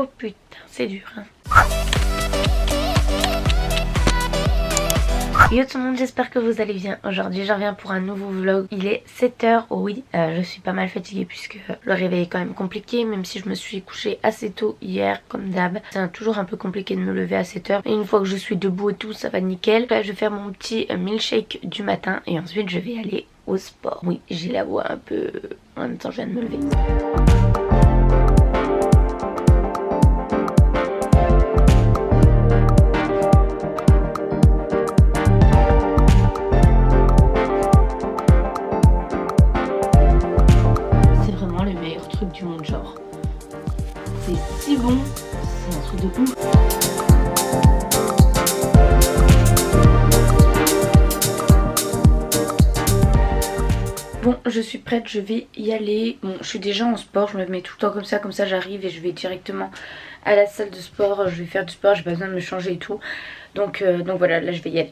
Oh putain, c'est dur hein. Yo tout le monde, j'espère que vous allez bien. Aujourd'hui je reviens pour un nouveau vlog. Il est 7h, oui, je suis pas mal fatiguée puisque le réveil est quand même compliqué. Même si je me suis couchée assez tôt hier comme d'hab. C'est toujours un peu compliqué de me lever à 7h. Et une fois que je suis debout et tout, ça va nickel. Là je vais faire mon petit milkshake du matin et ensuite je vais aller au sport. Oui, j'ai la voix un peu... En même temps je viens de me lever. Du monde, genre c'est si bon, c'est un truc de ouf. Bon, je suis prête, je vais y aller. Bon, je suis déjà en sport, je me mets tout le temps comme ça j'arrive et je vais directement à la salle de sport. Je vais faire du sport, j'ai pas besoin de me changer et tout. Donc voilà, là je vais y aller.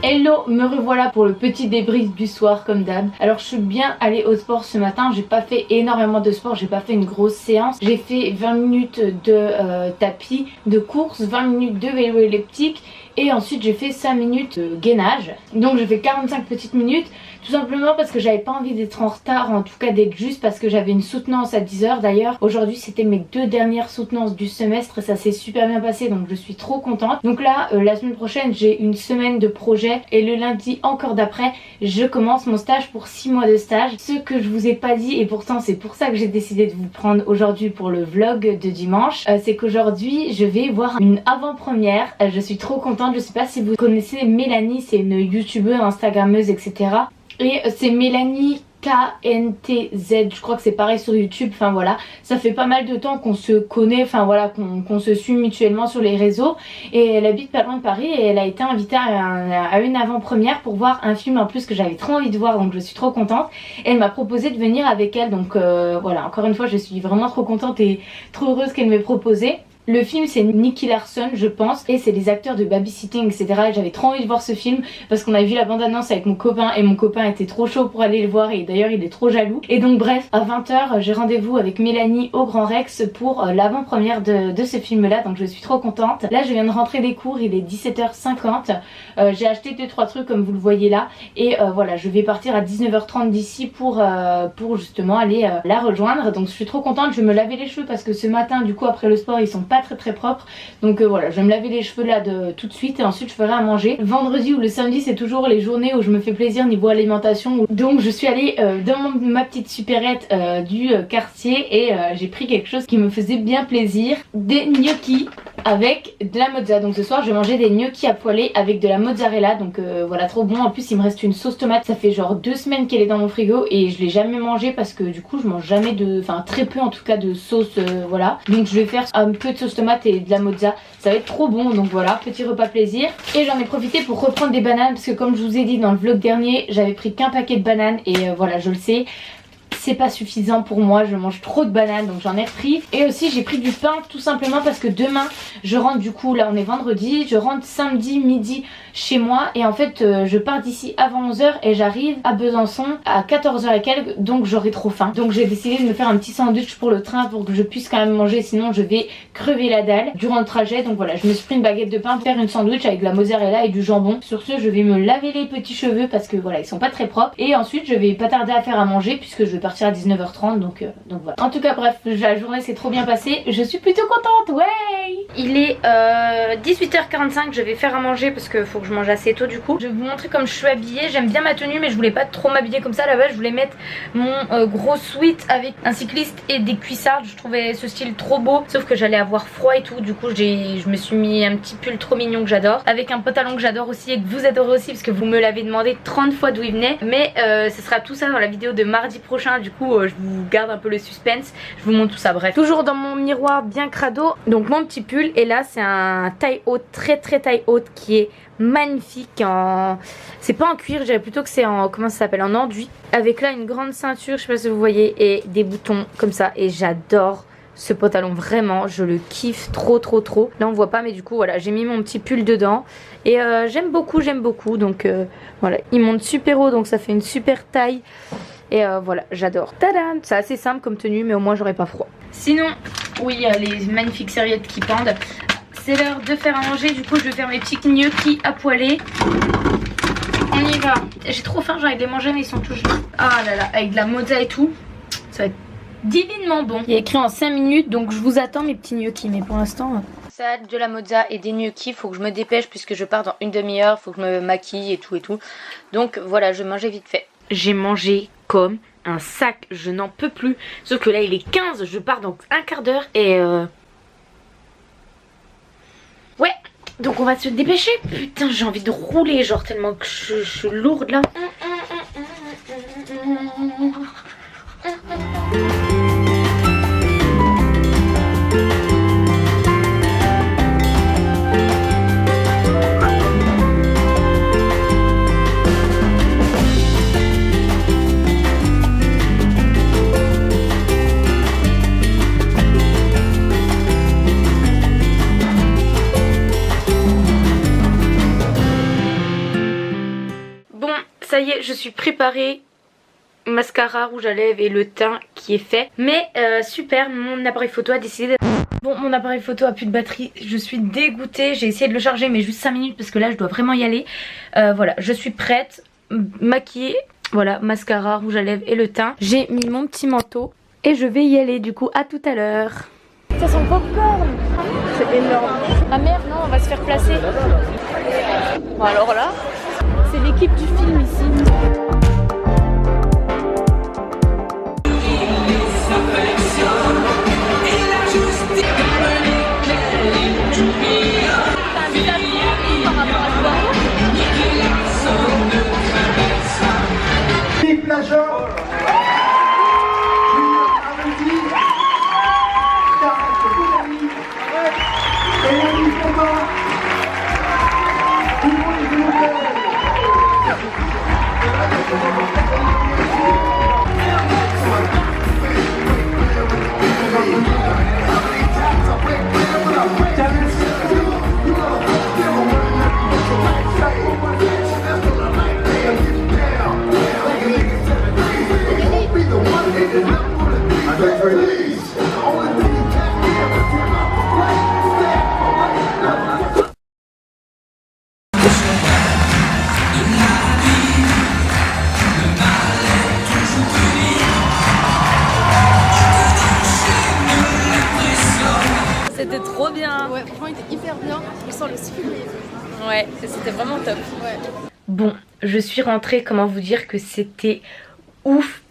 Hello, me revoilà pour le petit débrief du soir comme d'hab. Alors je suis bien allée au sport ce matin, j'ai pas fait énormément de sport, j'ai pas fait une grosse séance. J'ai fait 20 minutes de tapis, de course, 20 minutes de vélo elliptique et ensuite j'ai fait 5 minutes de gainage. Donc j'ai fait 45 petites minutes, tout simplement parce que j'avais pas envie d'être en retard, en tout cas d'être juste parce que j'avais une soutenance à 10h. D'ailleurs aujourd'hui c'était mes 2 dernières soutenances du semestre et ça s'est super bien passé, donc je suis trop contente. Donc là la semaine prochaine j'ai une semaine de projet et le lundi encore d'après je commence mon stage pour 6 mois de stage. Ce que je vous ai pas dit et pourtant c'est pour ça que j'ai décidé de vous prendre aujourd'hui pour le vlog de dimanche, c'est qu'aujourd'hui je vais voir une avant-première. Je suis trop contente, je sais pas si vous connaissez Mélanie, c'est une youtubeuse, instagrammeuse etc. Et c'est Mélanie KNTZ, je crois que c'est pareil sur YouTube, enfin voilà, ça fait pas mal de temps qu'on se connaît, enfin voilà, qu'on se suit mutuellement sur les réseaux et elle habite pas loin de Paris et elle a été invitée à une avant-première pour voir un film en plus que j'avais trop envie de voir, donc je suis trop contente. Elle m'a proposé de venir avec elle, donc voilà, encore une fois je suis vraiment trop contente et trop heureuse qu'elle m'ait proposé. Le film c'est Nicky Larson je pense et c'est les acteurs de Babysitting etc. Et j'avais trop envie de voir ce film parce qu'on a vu la bande annonce avec mon copain et mon copain était trop chaud pour aller le voir et d'ailleurs il est trop jaloux. Et donc bref, à 20h j'ai rendez-vous avec Mélanie au Grand Rex pour l'avant-première de ce film là, donc je suis trop contente. Là je viens de rentrer des cours, il est 17h50, j'ai acheté 2-3 trucs comme vous le voyez là et voilà, je vais partir à 19h30 d'ici pour justement aller la rejoindre. Donc je suis trop contente, je vais me laver les cheveux parce que ce matin du coup après le sport ils sont pas pas très propre. Donc voilà, je vais me laver les cheveux là tout de suite et ensuite je ferai à manger. Vendredi ou le samedi c'est toujours les journées où je me fais plaisir niveau alimentation. Donc je suis allée dans ma petite supérette du quartier et j'ai pris quelque chose qui me faisait bien plaisir. Des gnocchis avec de la mozza. Donc ce soir je vais manger des gnocchis à poêler avec de la mozzarella. Donc voilà, trop bon. En plus il me reste une sauce tomate. Ça fait genre 2 semaines qu'elle est dans mon frigo et je l'ai jamais mangée parce que du coup je mange jamais de... Enfin très peu en tout cas de sauce, voilà. Donc je vais faire un peu de sauce tomate et de la mozza. Ça va être trop bon. Donc voilà, petit repas plaisir. Et j'en ai profité pour reprendre des bananes parce que comme je vous ai dit dans le vlog dernier, j'avais pris qu'un paquet de bananes et voilà, je le sais, c'est pas suffisant pour moi, je mange trop de bananes donc j'en ai repris. Et aussi j'ai pris du pain tout simplement parce que demain je rentre, du coup là on est vendredi, je rentre samedi midi chez moi et en fait je pars d'ici avant 11h et j'arrive à Besançon à 14h et quelques, donc j'aurai trop faim. Donc j'ai décidé de me faire un petit sandwich pour le train pour que je puisse quand même manger, sinon je vais crever la dalle durant le trajet. Donc voilà, je me suis pris une baguette de pain pour faire une sandwich avec de la mozzarella et du jambon. Sur ce je vais me laver les petits cheveux parce que voilà ils sont pas très propres et ensuite je vais pas tarder à faire à manger puisque je vais partir à 19h30 donc voilà. En tout cas bref, la journée s'est trop bien passée, je suis plutôt contente, ouais. Il est 18h45, je vais faire à manger parce que faut que je mange assez tôt du coup. Je vais vous montrer comme je suis habillée, j'aime bien ma tenue mais je voulais pas trop m'habiller comme ça. Là-bas je voulais mettre mon gros sweat avec un cycliste et des cuissardes, je trouvais ce style trop beau sauf que j'allais avoir froid et tout, du coup je me suis mis un petit pull trop mignon que j'adore avec un pantalon que j'adore aussi et que vous adorez aussi parce que vous me l'avez demandé 30 fois d'où il venait. Mais ce sera tout ça dans la vidéo de mardi prochain, du coup je vous garde un peu le suspense, je vous montre tout ça. Bref, toujours dans mon miroir bien crado, donc mon petit pull et là c'est un taille haute, très taille haute qui est magnifique en... c'est pas en cuir, je dirais plutôt que c'est en... comment ça s'appelle, en enduit, avec là une grande ceinture, je sais pas si vous voyez, et des boutons comme ça et j'adore ce pantalon, vraiment je le kiffe trop. Là on voit pas mais du coup voilà, j'ai mis mon petit pull dedans et j'aime beaucoup donc voilà, il monte super haut donc ça fait une super taille. Et voilà, j'adore. Tadam! C'est assez simple comme tenue, mais au moins j'aurai pas froid. Sinon, oui, il y a les magnifiques serviettes qui pendent. C'est l'heure de faire à manger. Du coup, je vais faire mes petits gnocchis à poêler. On y va. J'ai trop faim, j'ai envie de les manger, mais ils sont tous gelés. Ah là là, avec de la mozza et tout. Ça va être divinement bon. Il y a écrit en 5 minutes, donc je vous attends mes petits gnocchis. Mais pour l'instant... Salade, de la mozza et des gnocchis. Faut que je me dépêche puisque je pars dans une demi-heure. Faut que je me maquille et tout. Donc voilà, je vais manger vite fait. J'ai mangé comme un sac, je n'en peux plus. Sauf que là il est 15, je pars dans un quart d'heure et ouais, donc on va se dépêcher. Putain, j'ai envie de rouler genre tellement que je suis lourde là. Ça y est, je suis préparée. Mascara, rouge à lèvres et le teint qui est fait. Mais super, mon appareil photo a décidé de... Bon, mon appareil photo a plus de batterie. Je suis dégoûtée. J'ai essayé de le charger mais juste 5 minutes parce que là je dois vraiment y aller. Voilà, je suis prête. Maquillée. Voilà, mascara, rouge à lèvres et le teint. J'ai mis mon petit manteau et je vais y aller du coup. À tout à l'heure. Ça sent le popcorn. C'est énorme. Ah merde, non, on va se faire placer. Bon alors là... C'est l'équipe du film ici. bien. Ouais, franchement, il était hyper bien. On sent le sucre. Ouais, c'était vraiment top. Ouais. Bon, je suis rentrée, comment vous dire que c'était ouf.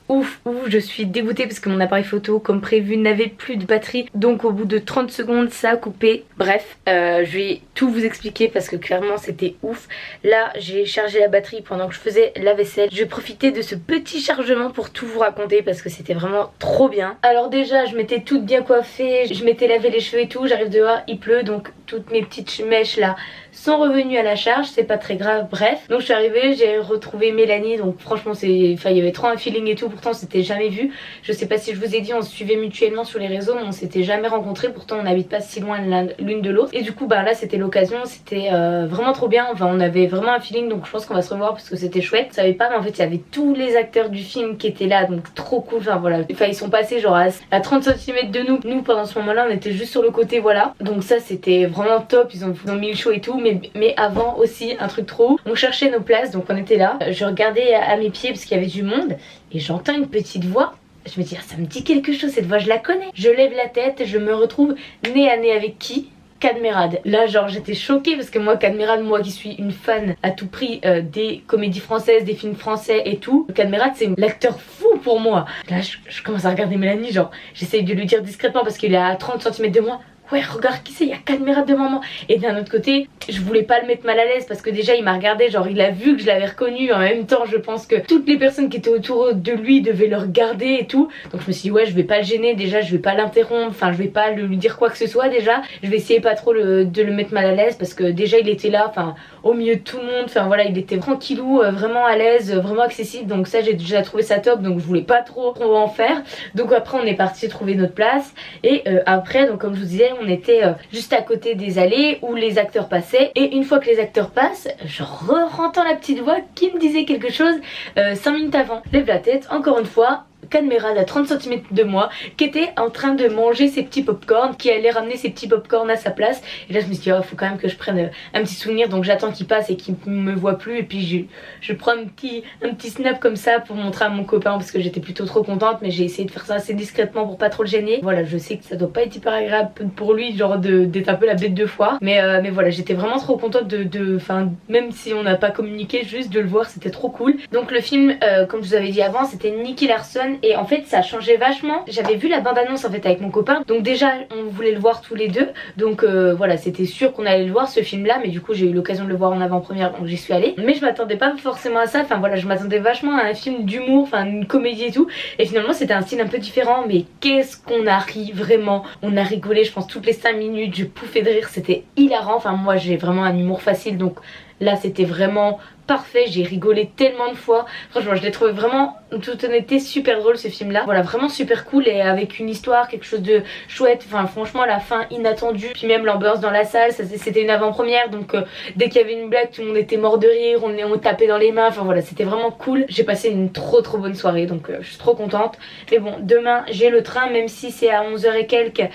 Je suis dégoûtée parce que mon appareil photo comme prévu n'avait plus de batterie, donc au bout de 30 secondes ça a coupé. Bref, je vais tout vous expliquer parce que clairement c'était ouf. Là j'ai chargé la batterie pendant que je faisais la vaisselle. Je vais profiter de ce petit chargement pour tout vous raconter parce que c'était vraiment trop bien. Alors déjà je m'étais toute bien coiffée, je m'étais lavé les cheveux et tout, j'arrive dehors, il pleut, donc toutes mes petites mèches là sont revenues à la charge, c'est pas très grave, bref. Donc je suis arrivée, j'ai retrouvé Mélanie, donc franchement il y avait trop un feeling et tout, pourtant on s'était jamais vu. Je sais pas si je vous ai dit, on se suivait mutuellement sur les réseaux, mais on s'était jamais rencontrés, pourtant on n'habite pas si loin l'une de l'autre. Et du coup bah là c'était l'occasion, c'était vraiment trop bien, enfin on avait vraiment un feeling, donc je pense qu'on va se revoir parce que c'était chouette. Je savais pas, mais en fait il y avait tous les acteurs du film qui étaient là, donc trop cool, enfin voilà. Enfin ils sont passés genre à 30 cm de nous. Nous pendant ce moment là on était juste sur le côté, voilà. Donc ça c'était vraiment top, ils ont mis le show et tout, mais avant aussi un truc trop ouf. On cherchait nos places, donc on était là. Je regardais à mes pieds parce qu'il y avait du monde et j'entends une petite voix. Je me dis, ah, ça me dit quelque chose, cette voix je la connais. Je lève la tête, je me retrouve nez à nez avec qui? Cadmerade. Là genre j'étais choquée parce que moi Cadmerade, moi qui suis une fan à tout prix des comédies françaises, des films français et tout, Cadmerade c'est l'acteur fou pour moi. Là je commence à regarder Mélanie, genre j'essaye de lui dire discrètement parce qu'il est à 30 cm de moi. Ouais regarde qui c'est, il y a Cadmerade devant moi. Et d'un autre côté je voulais pas le mettre mal à l'aise parce que déjà il m'a regardé, genre il a vu que je l'avais reconnu. En même temps je pense que toutes les personnes qui étaient autour de lui devaient le regarder et tout. Donc je me suis dit ouais je vais pas le gêner, déjà je vais pas l'interrompre, enfin je vais pas lui dire quoi que ce soit déjà. Je vais essayer pas trop de le mettre mal à l'aise parce que déjà il était là, enfin au milieu de tout le monde, enfin voilà il était tranquillou, vraiment à l'aise, vraiment accessible. Donc ça j'ai déjà trouvé ça top, donc je voulais pas trop en faire. Donc après on est parti trouver notre place et après donc comme je vous disais on était juste à côté des allées où les acteurs passaient. Et une fois que les acteurs passent, je re-entends la petite voix qui me disait quelque chose 5 minutes avant. Lève la tête, encore une fois, Cadmerade à 30 cm de moi qui était en train de manger ses petits popcorn, qui allait ramener ses petits popcorn à sa place. Et là je me suis dit oh, faut quand même que je prenne un petit souvenir, donc j'attends qu'il passe et qu'il me voit plus et puis je prends un petit snap comme ça pour montrer à mon copain parce que j'étais plutôt trop contente, mais j'ai essayé de faire ça assez discrètement pour pas trop le gêner. Voilà, je sais que ça doit pas être hyper agréable pour lui, genre d'être un peu la bête de foire, mais voilà, j'étais vraiment trop contente enfin même si on n'a pas communiqué, juste de le voir, c'était trop cool. Donc le film comme je vous avais dit avant, c'était Nicky Larson. Et en fait ça a changé vachement. J'avais vu la bande annonce en fait avec mon copain, donc déjà on voulait le voir tous les deux, donc voilà c'était sûr qu'on allait le voir ce film là, mais du coup j'ai eu l'occasion de le voir en avant-première donc j'y suis allée. Mais je m'attendais pas forcément à ça, enfin voilà je m'attendais vachement à un film d'humour, enfin une comédie et tout, et finalement c'était un style un peu différent. Mais qu'est-ce qu'on a ri, vraiment on a rigolé je pense toutes les 5 minutes, je pouffais de rire, c'était hilarant. Enfin moi j'ai vraiment un humour facile, donc là c'était vraiment parfait, j'ai rigolé tellement de fois. Franchement je l'ai trouvé vraiment en toute honnêteté super drôle ce film là. Voilà vraiment super cool et avec une histoire, quelque chose de chouette. Enfin franchement la fin inattendue, puis même l'ambiance dans la salle, c'était une avant-première, donc dès qu'il y avait une blague tout le monde était mort de rire, on tapait dans les mains, enfin voilà c'était vraiment cool. J'ai passé une trop bonne soirée, donc je suis trop contente. Mais bon demain j'ai le train, même si c'est à 11h et quelques,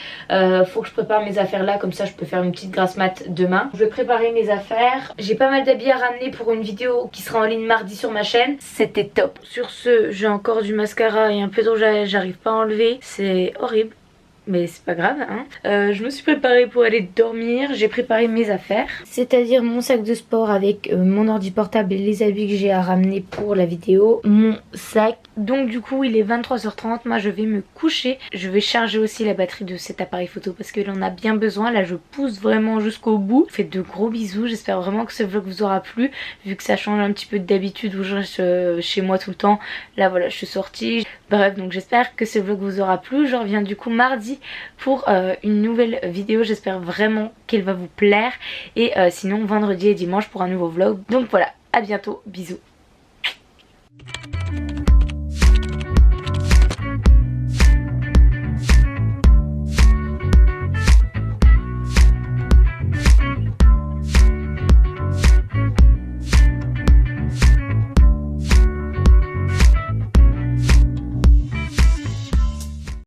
faut que je prépare mes affaires là, comme ça je peux faire une petite grasse mat demain. Je vais préparer mes affaires, j'ai pas mal d'habits à ramener pour une vidéo qui sera en ligne mardi sur ma chaîne. C'était top. Sur ce, j'ai encore du mascara et un peu de rouge à lèvres, j'arrive pas à enlever, c'est horrible. Mais c'est pas grave hein. Je me suis préparée pour aller dormir, j'ai préparé mes affaires, c'est-à-dire mon sac de sport avec mon ordi portable et les habits que j'ai à ramener pour la vidéo, mon sac. Donc du coup il est 23h30, moi je vais me coucher. Je vais charger aussi la batterie de cet appareil photo parce qu'il en a bien besoin. Là je pousse vraiment jusqu'au bout. Je vous fais de gros bisous, j'espère vraiment que ce vlog vous aura plu, vu que ça change un petit peu d'habitude où je reste chez moi tout le temps. Là voilà je suis sortie. Bref donc j'espère que ce vlog vous aura plu. Je reviens du coup mardi pour une nouvelle vidéo, j'espère vraiment qu'elle va vous plaire. Et sinon vendredi et dimanche pour un nouveau vlog. Donc voilà, à bientôt, bisous.